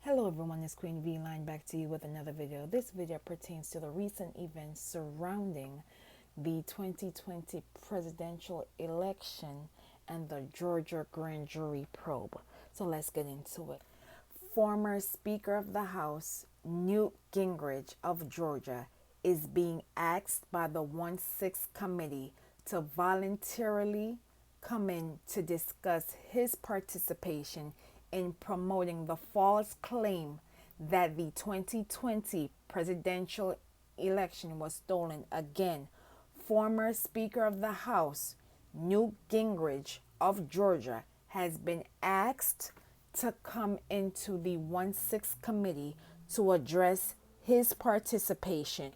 Hello everyone, it's QueenVLionz back to you with another video. This video pertains to the recent events surrounding the 2020 presidential election and the Georgia grand jury probe. So let's get into it. Former Speaker of the House, Newt Gingrich of Georgia, is being asked by the 1-6 committee to voluntarily come in to discuss his participation in promoting the false claim that the 2020 presidential election was stolen. Again, former Speaker of the House, Newt Gingrich of Georgia, has been asked to come into the 1-6 committee to address his participation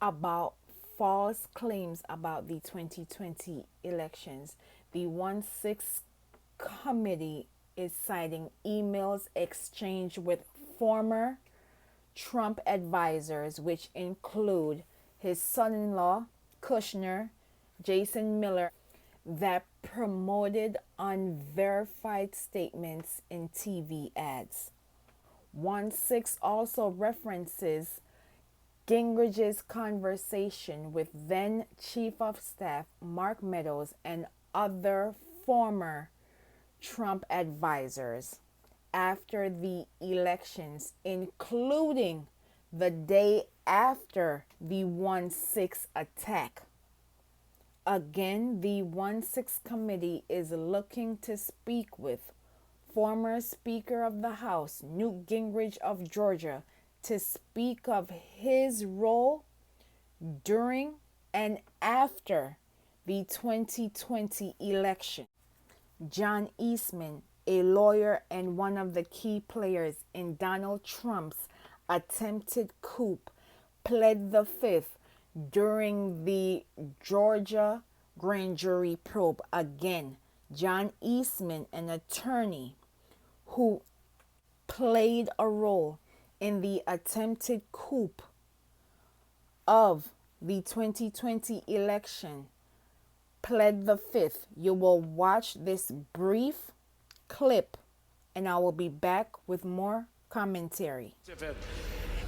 about false claims about the 2020 elections. The 1-6 committee is citing emails exchanged with former Trump advisors, which include his son-in-law, Kushner, Jason Miller, that promoted unverified statements in TV ads. 1-6 also references Gingrich's conversation with then Chief of Staff Mark Meadows and other former Trump advisors after the elections, including the day after the 1-6 attack. Again, the 1-6 committee is looking to speak with former Speaker of the House, Newt Gingrich of Georgia, to speak of his role during and after the 2020 election. John Eastman, a lawyer and one of the key players in Donald Trump's attempted coup, pled the fifth during the Georgia grand jury probe. Again, John Eastman, an attorney who played a role in the attempted coup of the 2020 election, pled the fifth. You will watch this brief clip and I will be back with more commentary.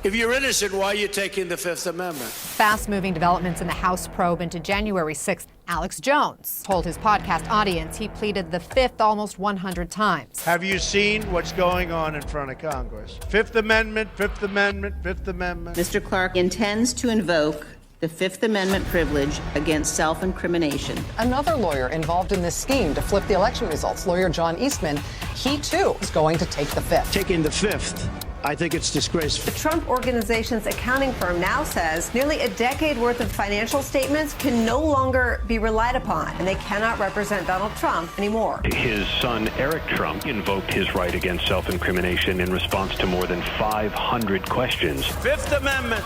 If you're innocent, why are you taking the Fifth Amendment? Fast-moving developments in the House probe into January 6th. Alex Jones told his podcast audience he pleaded the Fifth almost 100 times. Have you seen what's going on in front of Congress? Fifth Amendment, Fifth Amendment, Fifth Amendment. Mr. Clark intends to invoke the Fifth Amendment privilege against self-incrimination. Another lawyer involved in this scheme to flip the election results, lawyer John Eastman, he too is going to take the Fifth. Taking the Fifth, I think it's disgraceful. The Trump Organization's accounting firm now says nearly a decade worth of financial statements can no longer be relied upon, and they cannot represent Donald Trump anymore. His son, Eric Trump, invoked his right against self-incrimination in response to more than 500 questions. Fifth Amendment.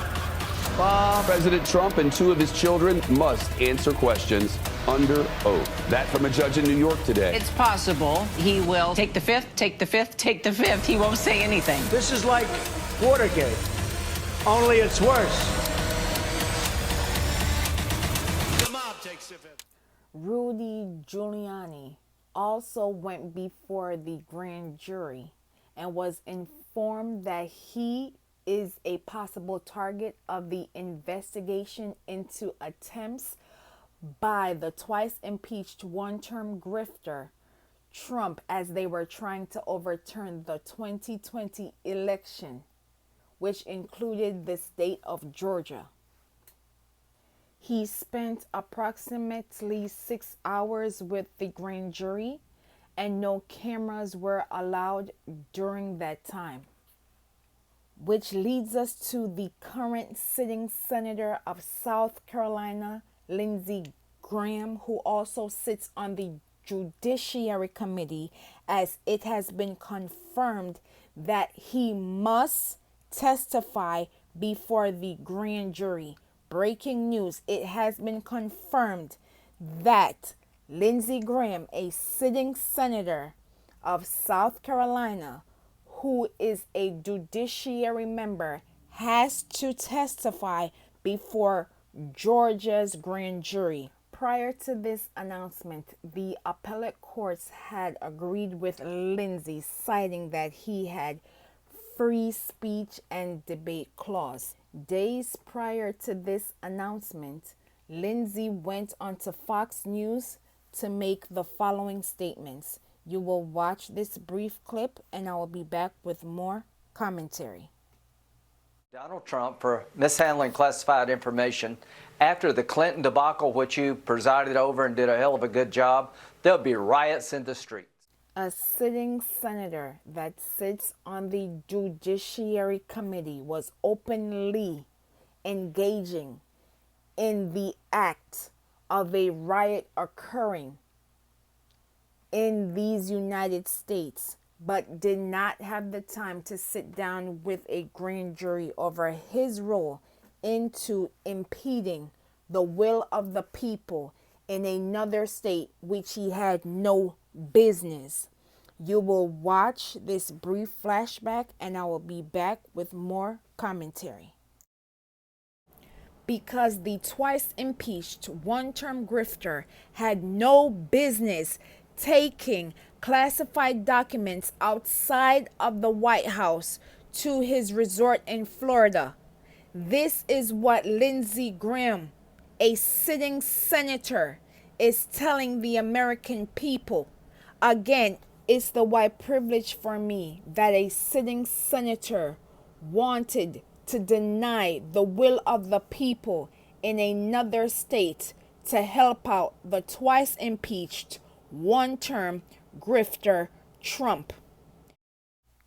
President Trump and two of his children must answer questions under oath. That from a judge in New York today. It's possible he will take the Fifth, take the Fifth, take the Fifth. He won't say anything. This is like Watergate, only it's worse. The mob takes the Fifth. Rudy Giuliani also went before the grand jury and was informed that he is a possible target of the investigation into attempts by the twice impeached one-term grifter Trump as they were trying to overturn the 2020 election, which included the state of Georgia. He spent approximately 6 hours with the grand jury, and no cameras were allowed during that time. Which leads us to the current sitting senator of South Carolina, Lindsey Graham, who also sits on the Judiciary Committee, as it has been confirmed that he must testify before the grand jury. Breaking news, it has been confirmed that Lindsey Graham, a sitting senator of South Carolina, who is a judiciary member, has to testify before Georgia's grand jury. prior to this announcement, the appellate courts had agreed with Lindsay, citing that he had free speech and debate clause. Days prior to this announcement, Lindsay went onto Fox News to make the following statements. You will watch this brief clip and I will be back with more commentary. Donald Trump for mishandling classified information. After the Clinton debacle, which you presided over and did a hell of a good job, there'll be riots in the streets. A sitting senator that sits on the Judiciary Committee was openly engaging in the act of a riot occurring in these United States, but did not have the time to sit down with a grand jury over his role into impeding the will of the people in another state which he had no business. You will watch this brief flashback and I will be back with more commentary. Because the twice impeached one-term grifter had no business taking classified documents outside of the White House to his resort in Florida. This is what Lindsey Graham, a sitting senator, is telling the American people. Again, it's the white privilege for me that a sitting senator wanted to deny the will of the people in another state to help out the twice impeached one-term grifter Trump,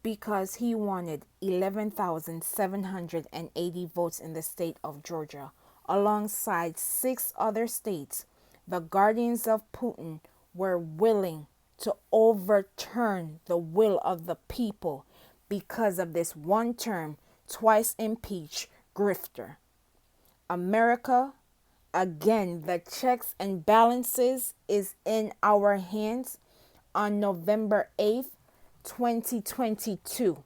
because he wanted 11,780 votes in the state of Georgia. Alongside 6 other states, the guardians of Putin were willing to overturn the will of the people because of this one-term, twice impeached grifter. America, again, the checks and balances is in our hands. On November 8th, 2022,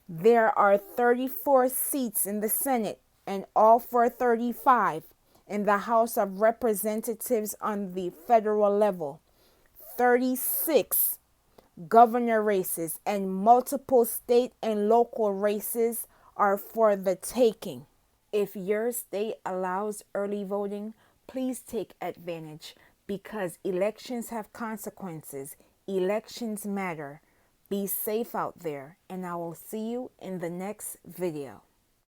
there are 34 seats in the Senate and all 435 in the House of Representatives on the federal level. 36 governor races and multiple state and local races are for the taking. If your state allows early voting, please take advantage, because elections have consequences. Elections matter. Be safe out there, and I will see you in the next video.